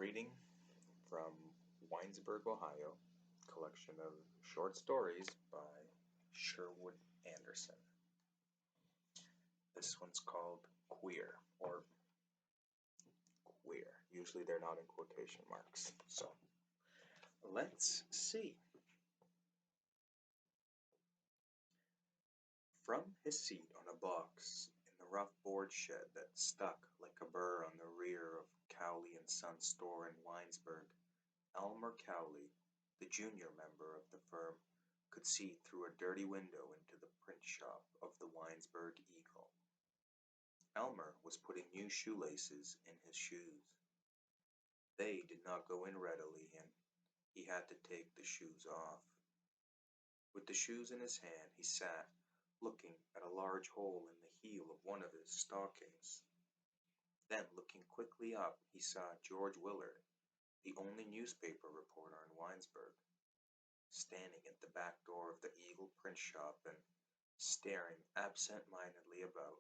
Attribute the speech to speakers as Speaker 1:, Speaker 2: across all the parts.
Speaker 1: reading from Winesburg, Ohio, collection of short stories by Sherwood Anderson. This one's called Queer, or Queer. Usually they're not in quotation marks. So, let's see. From his seat on a box in the rough board shed that stuck like a burr on the rear of Cowley and Son store in Winesburg, Elmer Cowley, the junior member of the firm, could see through a dirty window into the print shop of the Winesburg Eagle. Elmer was putting new shoelaces in his shoes. They did not go in readily, and he had to take the shoes off. With the shoes in his hand, he sat, looking at a large hole in the heel of one of his stockings. Then, looking quickly up, he saw George Willard, the only newspaper reporter in Winesburg, standing at the back door of the Eagle print shop and staring absent-mindedly about.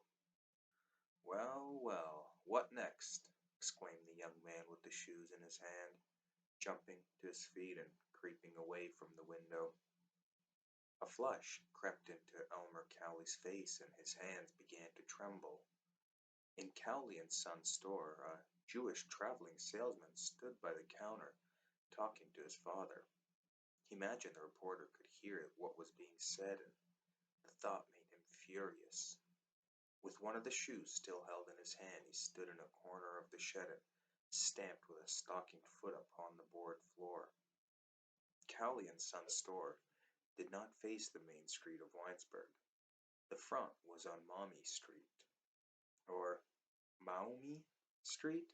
Speaker 1: "Well, well, what next?" exclaimed the young man with the shoes in his hand, jumping to his feet and creeping away from the window. A flush crept into Elmer Cowley's face and his hands began to tremble. In Cowley and Son's store, a Jewish traveling salesman stood by the counter, talking to his father. He imagined the reporter could hear what was being said, and the thought made him furious. With one of the shoes still held in his hand, he stood in a corner of the shed and stamped with a stockinged foot upon the board floor. Cowley and Son's store did not face the main street of Winesburg. The front was on Maumee Street, or Maumee Street,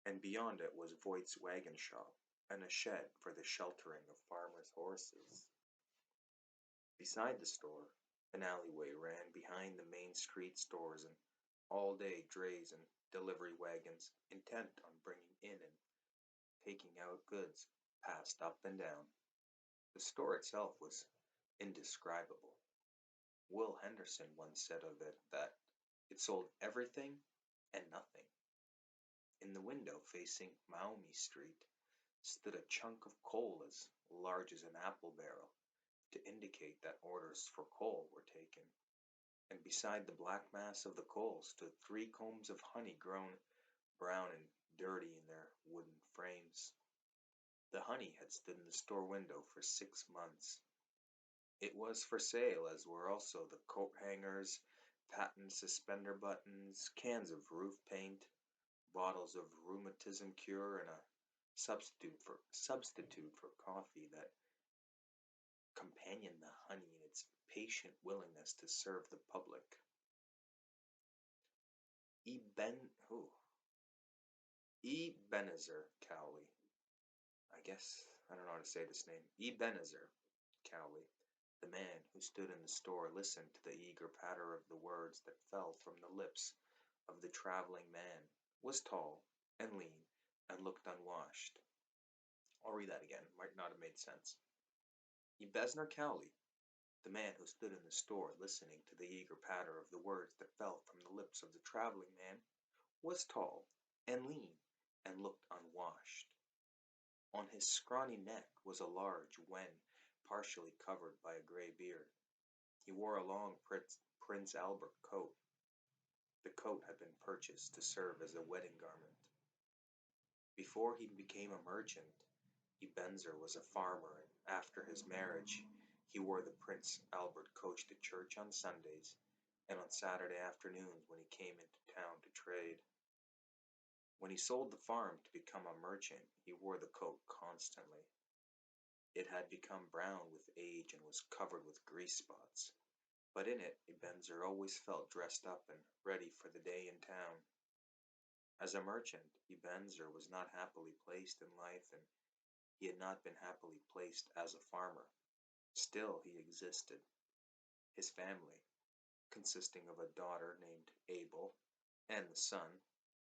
Speaker 1: and beyond it was Voight's wagon shop and a shed for the sheltering of farmers' horses. Beside the store, an alleyway ran behind the main street stores, and all-day drays and delivery wagons, intent on bringing in and taking out goods, passed up and down. The store itself was indescribable. Will Henderson once said of it that it sold everything and nothing. In the window facing Maumee Street stood a chunk of coal as large as an apple barrel, to indicate that orders for coal were taken, and beside the black mass of the coal stood 3 combs of honey grown brown and dirty in their wooden frames. The honey had stood in the store window for 6 months. It was for sale, as were also the coat hangers, patent suspender buttons, cans of roof paint, bottles of rheumatism cure, and a substitute for coffee that companioned the honey in its patient willingness to serve the public. Ebenezer Cowley. I don't know how to say this name. Ebenezer Cowley, the man who stood in the store, listened to the eager patter of the words that fell from the lips of the traveling man, was tall and lean, and looked unwashed. I'll read that again. Might not have made sense. Ebenezer Cowley, the man who stood in the store listening to the eager patter of the words that fell from the lips of the traveling man, was tall and lean and looked unwashed. On his scrawny neck was a large wen partially covered by a gray beard. He wore a long Prince Albert coat. The coat had been purchased to serve as a wedding garment. Before he became a merchant, Ebenezer was a farmer, and after his marriage, he wore the Prince Albert coat to church on Sundays and on Saturday afternoons when he came into town to trade. When he sold the farm to become a merchant, he wore the coat constantly. It had become brown with age and was covered with grease spots, but in it Ebenezer always felt dressed up and ready for the day in town. As a merchant, Ebenezer was not happily placed in life, and he had not been happily placed as a farmer. Still, he existed. His family, consisting of a daughter named Abel and the son,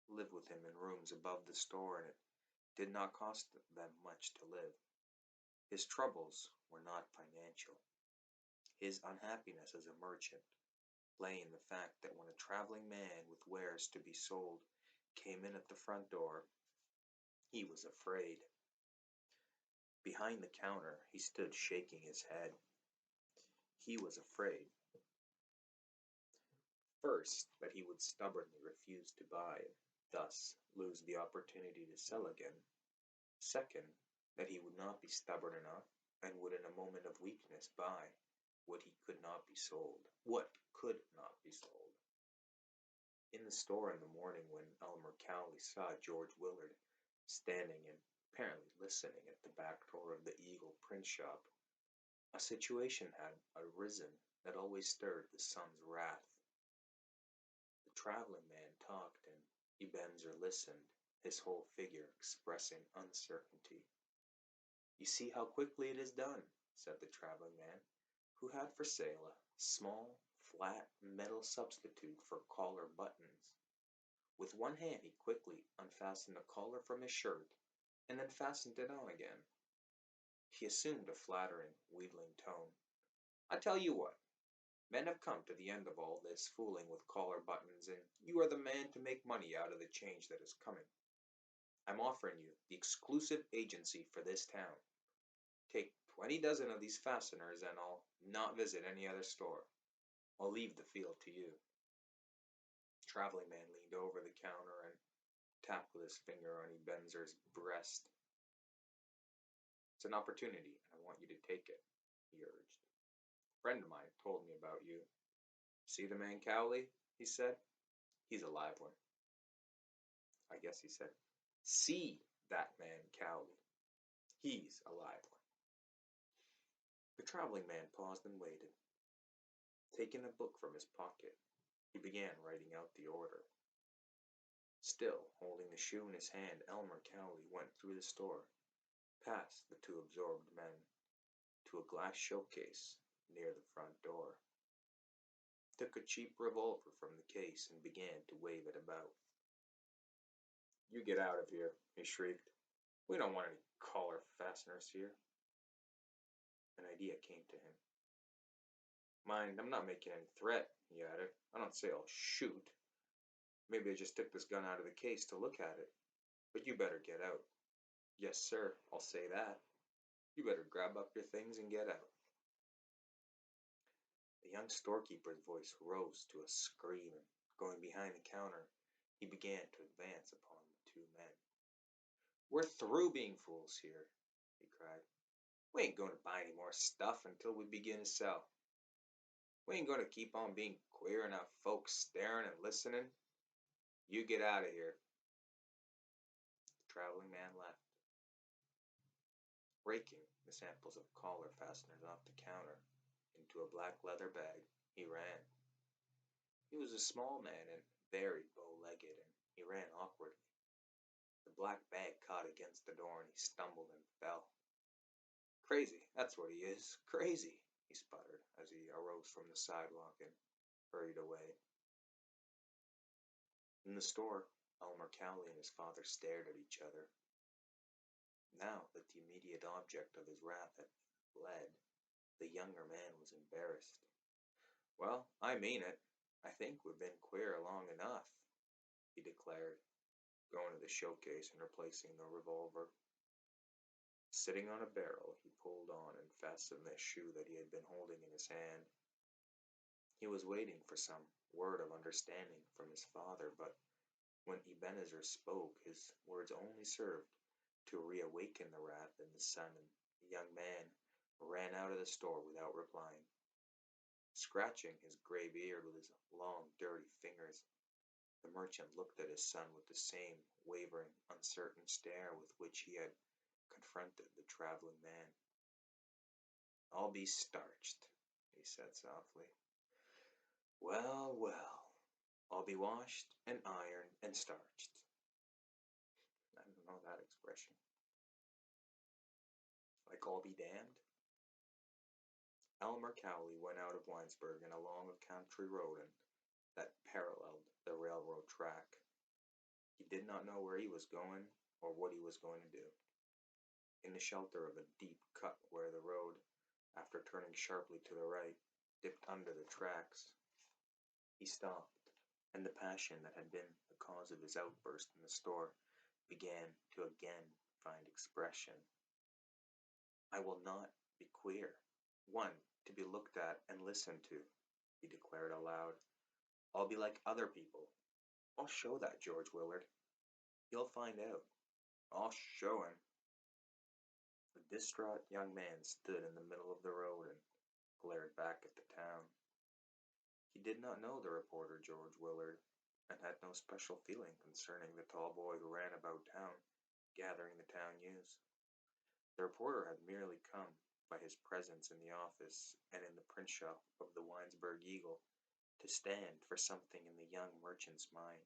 Speaker 1: lived with him in rooms above the store, and it did not cost them much to live. His troubles were not financial. His unhappiness as a merchant lay in the fact that when a traveling man with wares to be sold came in at the front door, He was afraid. Behind the counter, he stood shaking his head. He was afraid. First, that he would stubbornly refuse to buy, thus lose the opportunity to sell again. Second, that he would not be stubborn enough and would in a moment of weakness buy what could not be sold. In the store in the morning when Elmer Cowley saw George Willard standing and apparently listening at the back door of the Eagle print shop, a situation had arisen that always stirred the son's wrath. The traveling man talked and Ebenezer listened, his whole figure expressing uncertainty. "You see how quickly it is done," said the traveling man, who had for sale a small, flat metal substitute for collar buttons. With one hand he quickly unfastened the collar from his shirt and then fastened it on again. He assumed a flattering, wheedling tone. "I tell you what, men have come to the end of all this fooling with collar buttons, and you are the man to make money out of the change that is coming. I'm offering you the exclusive agency for this town. Take 20 dozen of these fasteners and I'll not visit any other store. I'll leave the field to you." The traveling man leaned over the counter and tapped with his finger on Ebenezer's breast. "It's an opportunity, and I want you to take it," he urged. "A friend of mine told me about you. See the man Cowley?" he said. "He's a live one." "I guess," he said. "See that man Cowley. He's a live one." The traveling man paused and waited. Taking a book from his pocket, he began writing out the order. Still holding the shoe in his hand, Elmer Cowley went through the store, past the two absorbed men, to a glass showcase near the front door. Took a cheap revolver from the case and began to wave it about. "You get out of here," he shrieked. "We don't want any collar fasteners here." An idea came to him. "Mind, I'm not making any threat," he added. "I don't say I'll shoot. Maybe I just took this gun out of the case to look at it. But you better get out. Yes, sir, I'll say that. You better grab up your things and get out." The young storekeeper's voice rose to a scream, and going behind the counter, he began to advance upon the two men. "We're through being fools here," he cried. "We ain't going to buy any more stuff until we begin to sell. We ain't going to keep on being queer and have folks staring and listening. You get out of here." The traveling man left. Raking the samples of collar fasteners off the counter into a black leather bag, he ran. He was a small man and very bow-legged, and he ran awkwardly. The black bag caught against the door and he stumbled and fell. "Crazy, that's what he is, crazy," he sputtered as he arose from the sidewalk and hurried away. In the store, Elmer Cowley and his father stared at each other. Now that the immediate object of his wrath had fled, the younger man was embarrassed. "Well, I mean it. I think we've been queer long enough," he declared, going to the showcase and replacing the revolver. Sitting on a barrel, he pulled on and fastened the shoe that he had been holding in his hand. He was waiting for some word of understanding from his father, but when Ebenezer spoke, his words only served to reawaken the wrath in the son, and the young man ran out of the store without replying. Scratching his gray beard with his long, dirty fingers, the merchant looked at his son with the same wavering, uncertain stare with which he had confronted the traveling man. "I'll be starched," he said softly. "Well, well, I'll be washed and ironed and starched." I don't know that expression. Like I'll be damned? Elmer Cowley went out of Winesburg and along a country road that paralleled the railroad track. He did not know where he was going or what he was going to do. In the shelter of a deep cut where the road, after turning sharply to the right, dipped under the tracks, he stopped, and the passion that had been the cause of his outburst in the store began to again find expression. I will not be queer. One to be looked at and listened to, he declared aloud. I'll be like other people. I'll show that George Willard. He'll find out. I'll show him. The distraught young man stood in the middle of the road and glared back at the town. He did not know the reporter George Willard, and had no special feeling concerning the tall boy who ran about town, gathering the town news. The reporter had merely come, by his presence in the office and in the print shop of the Winesburg Eagle, to stand for something in the young merchant's mind.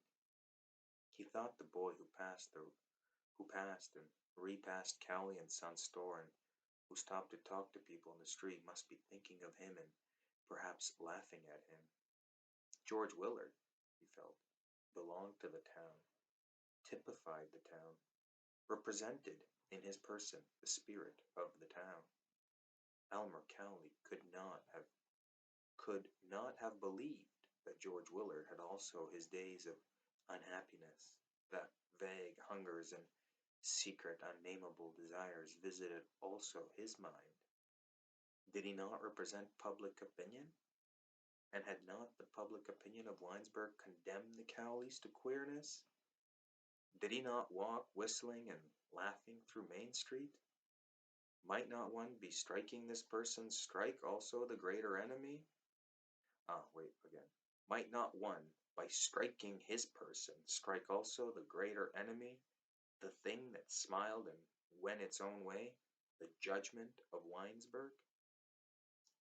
Speaker 1: He thought the boy who passed and repassed Cowley and Son's store and who stopped to talk to people in the street must be thinking of him and perhaps laughing at him. George Willard, he felt, belonged to the town, typified the town, represented in his person the spirit of the town. Elmer Cowley could not have believed that George Willard had also his days of unhappiness, that vague hungers and secret unnameable desires visited also his mind. Did he not represent public opinion? And had not the public opinion of Winesburg condemned the Cowleys to queerness? Did he not walk whistling and laughing through Main Street? Might not one be striking this person strike also the greater enemy? Might not one, by striking his person, strike also the greater enemy, the thing that smiled and went its own way, the judgment of Winesburg?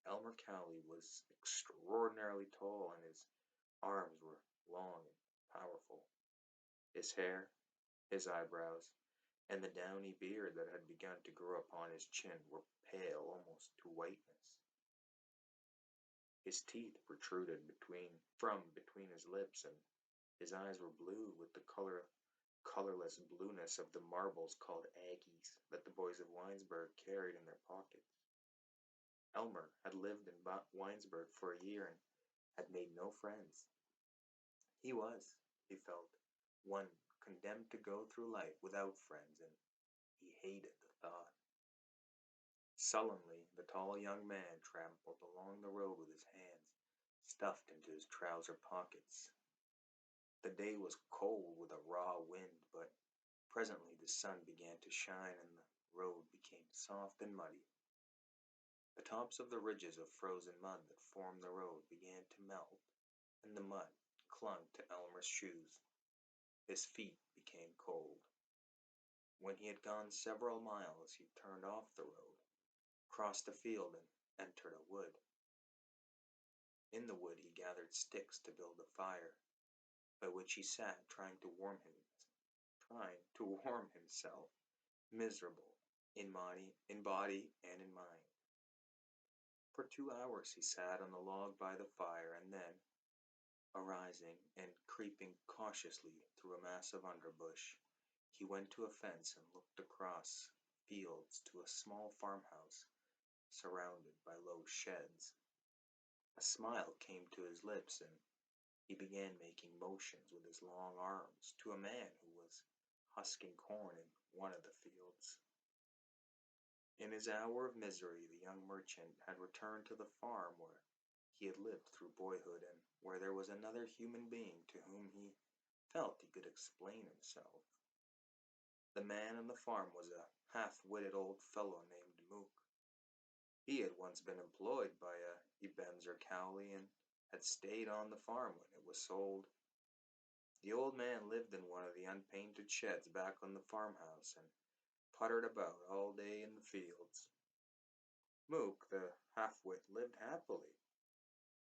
Speaker 1: Elmer Cowley was extraordinarily tall, and his arms were long and powerful. His hair, his eyebrows, and the downy beard that had begun to grow upon his chin were pale almost to whiteness. His teeth protruded from between his lips, and his eyes were blue with the colorless blueness of the marbles called Aggies that the boys of Winesburg carried in their pockets. Elmer had lived in Winesburg for a year and had made no friends. He was, he felt, one condemned to go through life without friends, and he hated the thought. Sullenly, the tall young man tramped along the road with his hands stuffed into his trouser pockets. The day was cold with a raw wind, but presently the sun began to shine and the road became soft and muddy. The tops of the ridges of frozen mud that formed the road began to melt, and the mud clung to Elmer's shoes. His feet became cold. When he had gone several miles, he turned off the road, crossed a field, and entered a wood. In the wood he gathered sticks to build a fire, by which he sat trying to warm himself, miserable in body and in mind. For 2 hours he sat on the log by the fire, and then, arising and creeping cautiously through a mass of underbush, he went to a fence and looked across fields to a small farmhouse surrounded by low sheds. A smile came to his lips, and he began making motions with his long arms to a man who was husking corn in one of the fields. In his hour of misery, the young merchant had returned to the farm where he had lived through boyhood, and where there was another human being to whom he felt he could explain himself. The man on the farm was a half-witted old fellow named Mook. He had once been employed by Ebenezer Cowley and had stayed on the farm when it was sold. The old man lived in one of the unpainted sheds back on the farmhouse and puttered about all day in the fields. Mook, the half-wit, lived happily.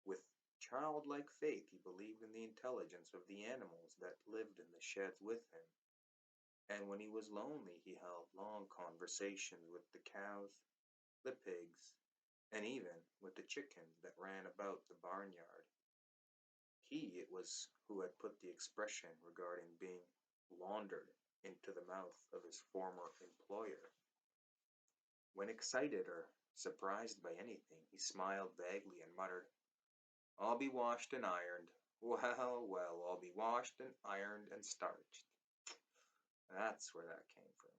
Speaker 1: With childlike faith he believed in the intelligence of the animals that lived in the sheds with him, and when he was lonely he held long conversations with the cows, the pigs, and even with the chickens that ran about the barnyard. He it was who had put the expression regarding being laundered into the mouth of his former employer. When excited or surprised by anything, he smiled vaguely and muttered, "I'll be washed and ironed. Well, well, I'll be washed and ironed and starched." That's where that came from.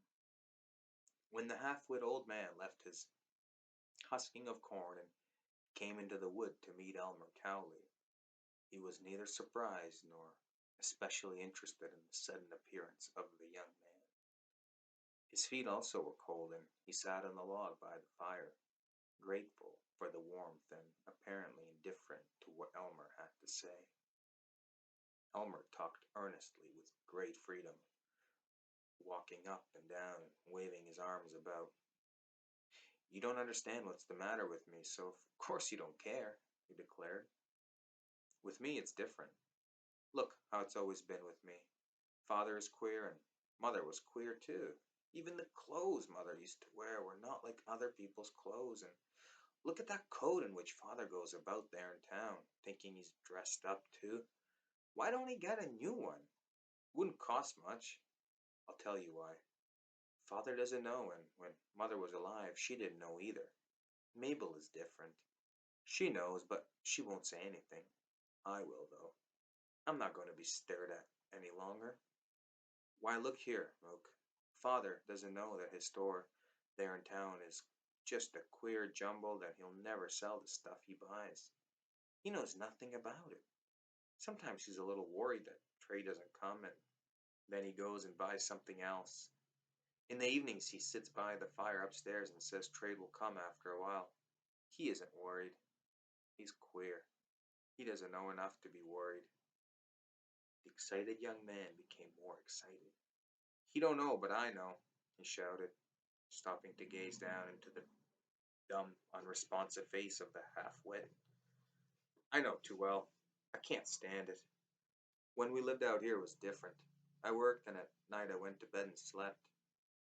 Speaker 1: When the half-wit old man left his husking of corn and came into the wood to meet Elmer Cowley, he was neither surprised nor especially interested in the sudden appearance of the young man. His feet also were cold, and he sat on the log by the fire, grateful for the warmth and apparently indifferent to what Elmer had to say. Elmer talked earnestly with great freedom, walking up and down and waving his arms about. "You don't understand what's the matter with me, so of course you don't care," he declared. "With me it's different. Look how it's always been with me. Father is queer, and mother was queer too. Even the clothes mother used to wear were not like other people's clothes, and look at that coat in which father goes about there in town, thinking he's dressed up too. Why don't he get a new one? Wouldn't cost much. I'll tell you why. Father doesn't know, and when mother was alive, she didn't know either. Mabel is different. She knows, but she won't say anything. I will, though. I'm not going to be stared at any longer. Why, look here, Moke. Father doesn't know that his store there in town is just a queer jumble, that he'll never sell the stuff he buys. He knows nothing about it. Sometimes he's a little worried that trade doesn't come, and then he goes and buys something else. In the evenings he sits by the fire upstairs and says trade will come after a while. He isn't worried. He's queer. He doesn't know enough to be worried." The excited young man became more excited. "He don't know, but I know," he shouted, stopping to gaze down into the dumb, unresponsive face of the half-wit. "I know too well. I can't stand it. When we lived out here it was different. I worked, and at night I went to bed and slept.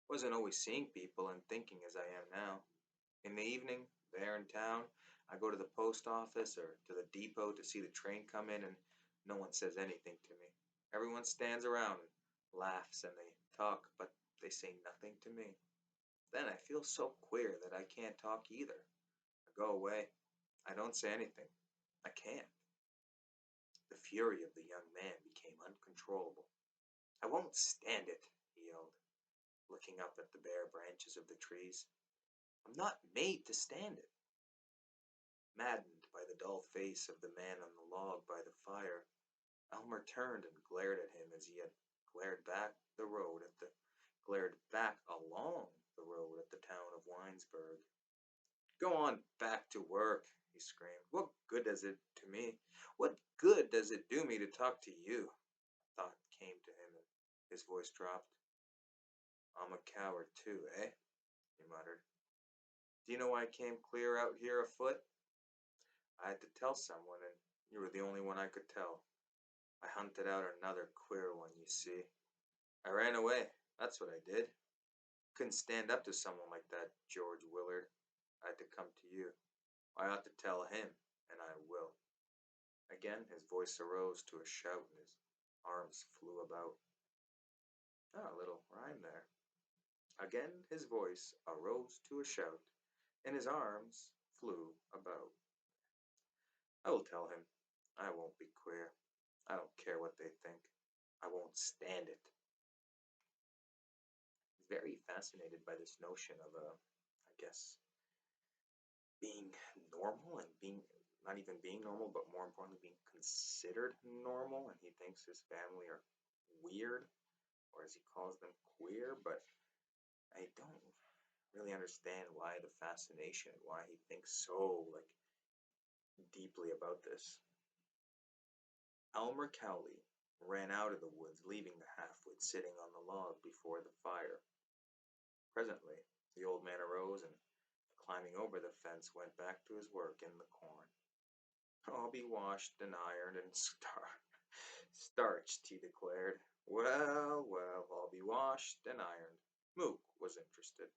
Speaker 1: Wasn't always seeing people and thinking as I am now. In the evening, there in town, I go to the post office or to the depot to see the train come in, and no one says anything to me. Everyone stands around and laughs, and they talk, but they say nothing to me. Then I feel so queer that I can't talk either. I go away. I don't say anything. I can't." The fury of the young man became uncontrollable. "I won't stand it," he yelled, looking up at the bare branches of the trees. "I'm not made to stand it." Maddened by the dull face of the man on the log by the fire, Elmer turned and glared at him as he had glared back the road at the glared back along the road at the town of Winesburg. "Go on back to work," he screamed. "What good does it to me? What good does it do me to talk to you?" A thought came to him, and his voice dropped. "I'm a coward too, eh?" he muttered. "Do you know why I came clear out here afoot? I had to tell someone, and you were the only one I could tell. I hunted out another queer one, you see. I ran away, that's what I did. Couldn't stand up to someone like that George Willard. I had to come to you. I ought to tell him, and I will." Again his voice arose to a shout, and his arms flew about. Ah, a little rhyme there. Again his voice arose to a shout, and his arms flew about. "I will tell him. I won't be queer. I don't care what they think. I won't stand it." Very fascinated by this notion of, I guess, being normal and being, not even being normal, but more importantly, being considered normal. And he thinks his family are weird, or as he calls them, queer. But I don't really understand why the fascination, why he thinks so, like, deeply about this. Elmer Cowley ran out of the woods, leaving the half-wit sitting on the log before the fire. Presently, the old man arose and, climbing over the fence, went back to his work in the corn. "I'll be washed and ironed and starched," he declared. "Well, well, I'll be washed and ironed." Mook was interested.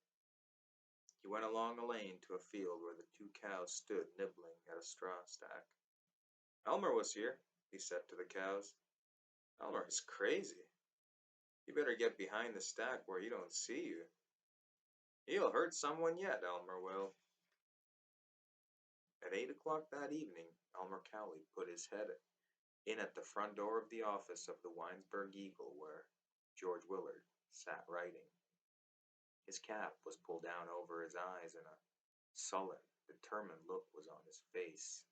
Speaker 1: He went along a lane to a field where the two cows stood nibbling at a straw stack. "Elmer was here," he said to the cows. "Elmer is crazy. You better get behind the stack where he don't see you. He'll hurt someone yet, Elmer will." At 8 o'clock that evening, Elmer Cowley put his head in at the front door of the office of the Winesburg Eagle, where George Willard sat writing. His cap was pulled down over his eyes and a sullen, determined look was on his face.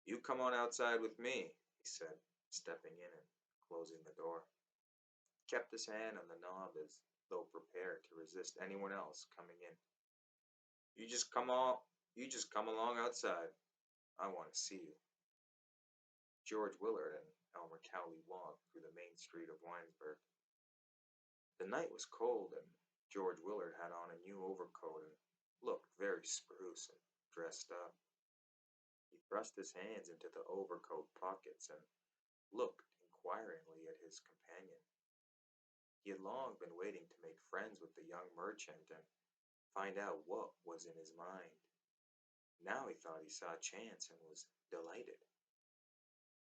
Speaker 1: You come on outside with me, he said, stepping in and closing the door. Kept his hand on the knob as though prepared to resist anyone else coming in. You just come on, you just come along outside. I want to see you. George Willard and Elmer Cowley walked through the main street of Winesburg. The night was cold, and George Willard had on a new overcoat and looked very spruce and dressed up. He thrust his hands into the overcoat pockets and looked inquiringly at his companion. He had long been waiting to make friends with the young merchant and find out what was in his mind. Now he thought he saw a chance and was delighted.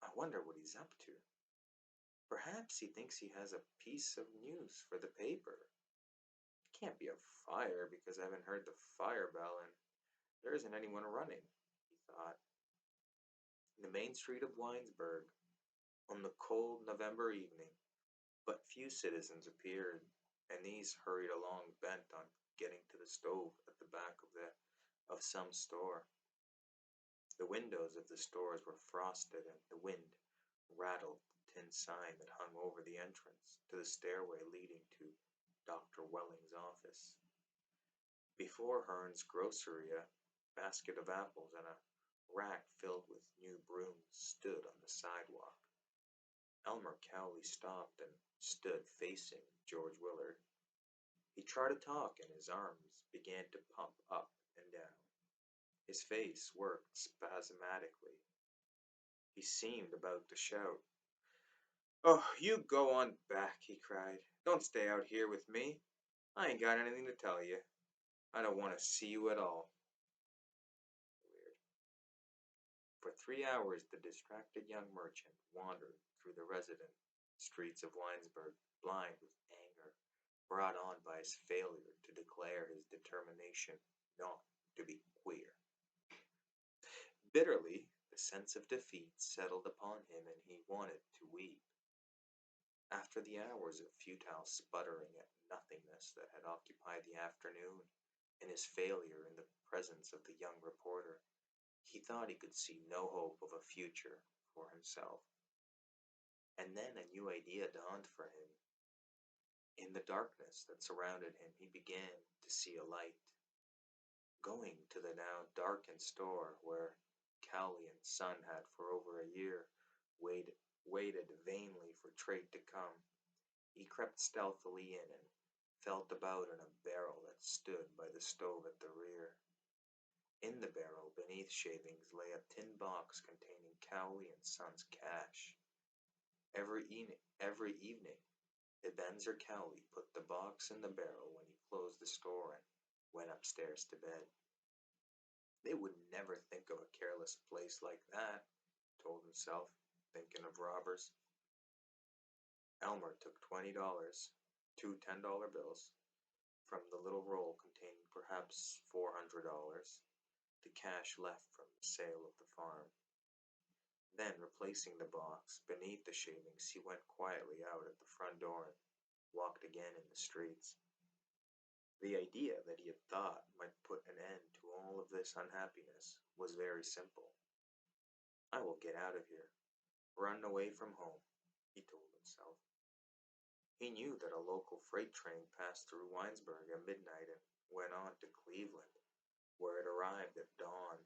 Speaker 1: I wonder what he's up to. Perhaps he thinks he has a piece of news for the paper. It can't be a fire because I haven't heard the fire bell and there isn't anyone running, he thought. In the main street of Winesburg, on the cold November evening, but few citizens appeared, and these hurried along bent on getting to the stove at the back of some store. The windows of the stores were frosted, and the wind rattled the tin sign that hung over the entrance to the stairway leading to Dr. Welling's office. Before Hearn's grocery, a basket of apples and a rack filled with new brooms stood on the sidewalk. Elmer Cowley stopped and stood facing George Willard. He tried to talk and his arms began to pump up and down. His face worked spasmodically. He seemed about to shout. Oh, you go on back, he cried. Don't stay out here with me. I ain't got anything to tell you. I don't want to see you at all. Weird. For 3 hours the distracted young merchant wandered through the resident streets of Winesburg, blind with anger, brought on by his failure to declare his determination not to be queer. Bitterly, the sense of defeat settled upon him and he wanted to weep. After the hours of futile sputtering at nothingness that had occupied the afternoon, and his failure in the presence of the young reporter, he thought he could see no hope of a future for himself. And then a new idea dawned for him. In the darkness that surrounded him, he began to see a light. Going to the now darkened store where Cowley and Son had for over a year waited vainly for trade to come, he crept stealthily in and felt about in a barrel that stood by the stove at the rear. In the barrel, beneath shavings, lay a tin box containing Cowley and Son's cash. Every evening, Ebenezer Cowley put the box in the barrel when he closed the store and went upstairs to bed. They would never think of a careless place like that, he told himself, thinking of robbers. Elmer took $20, two $10 bills, from the little roll containing perhaps $400, the cash left from the sale of the farm. Then, replacing the box beneath the shavings, he went quietly out at the front door and walked again in the streets. The idea that he had thought might put an end to all of this unhappiness was very simple. I will get out of here, run away from home, he told himself. He knew that a local freight train passed through Winesburg at midnight and went on to Cleveland, where it arrived at dawn.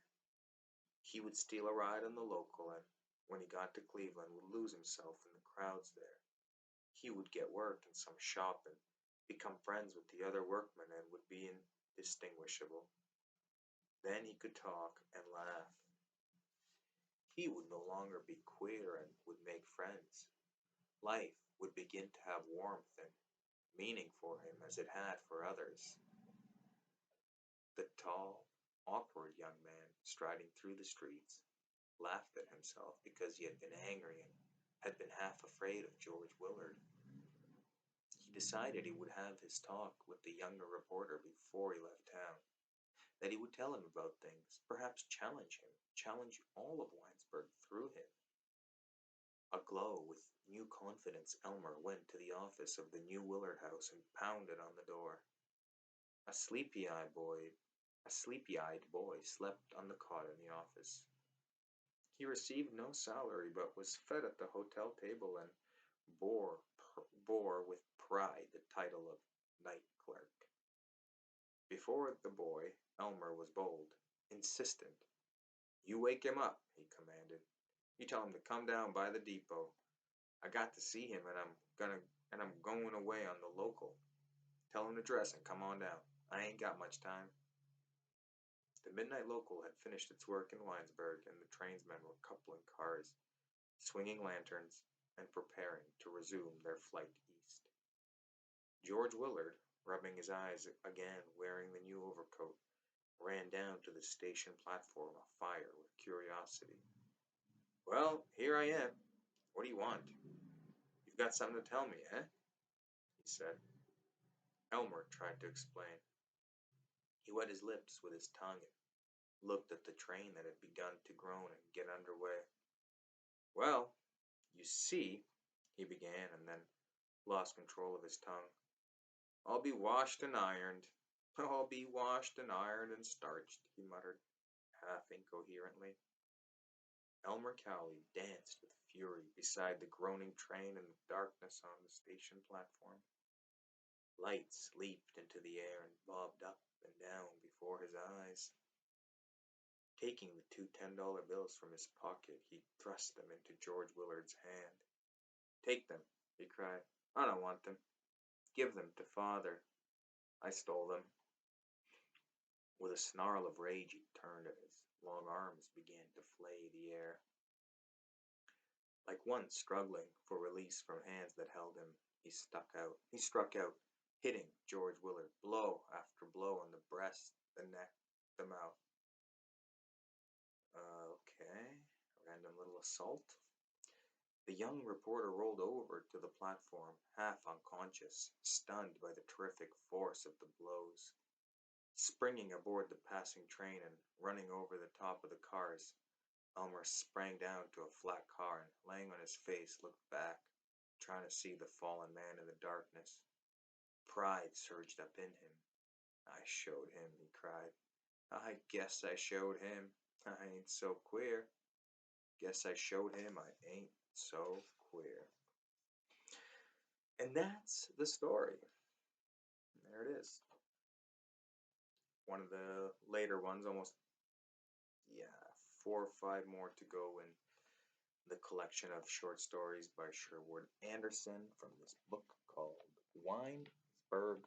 Speaker 1: He would steal a ride on the local and, when he got to Cleveland, would lose himself in the crowds there. He would get work in some shop and become friends with the other workmen and would be indistinguishable. Then he could talk and laugh. He would no longer be queer and would make friends. Life would begin to have warmth and meaning for him as it had for others. The tall, awkward young man striding through the streets laughed at himself because he had been angry and had been half afraid of George Willard. He decided he would have his talk with the younger reporter before he left town, that he would tell him about things, perhaps challenge him, challenge all of Winesburg through him. Aglow with new confidence, Elmer went to the office of the new Willard house and pounded on the door. A sleepy-eyed boy slept on the cot in the office. He received no salary, but was fed at the hotel table and bore, bore with pride the title of night clerk. Before the boy, Elmer was bold, insistent. "You wake him up," he commanded. "You tell him to come down by the depot. I got to see him and I'm going away on the local. Tell him to dress and come on down. I ain't got much time." The midnight local had finished its work in Winesburg, and the trainsmen were coupling cars, swinging lanterns, and preparing to resume their flight east. George Willard, rubbing his eyes again, wearing the new overcoat, ran down to the station platform afire with curiosity. "Well, here I am. What do you want? You've got something to tell me, eh?" he said. Elmer tried to explain. He wet his lips with his tongue and looked at the train that had begun to groan and get under way. "Well, you see," he began, and then lost control of his tongue. "I'll be washed and ironed. I'll be washed and ironed and starched," he muttered, half incoherently. Elmer Cowley danced with fury beside the groaning train in the darkness on the station platform. Lights leaped into the air and bobbed up and down before his eyes. Taking the two $10 bills from his pocket, he thrust them into George Willard's hand. "Take them," he cried. "I don't want them. Give them to Father. I stole them." With a snarl of rage, he turned, and his long arms began to flay the air. Like one struggling for release from hands that held him, he struck out, hitting George Willard blow after blow on the breast, the neck, the mouth. Okay, random little assault. The young reporter rolled over to the platform, half unconscious, stunned by the terrific force of the blows. Springing aboard the passing train and running over the top of the cars, Elmer sprang down to a flat car and, laying on his face, looked back, trying to see the fallen man in the darkness. Pride surged up in him. "I showed him," he cried. "I guess I showed him. I ain't so queer. Guess I showed him I ain't so queer." And that's the story. And there it is. One of the later ones, almost, 4 or 5 more to go in the collection of short stories by Sherwood Anderson from this book called Winesburg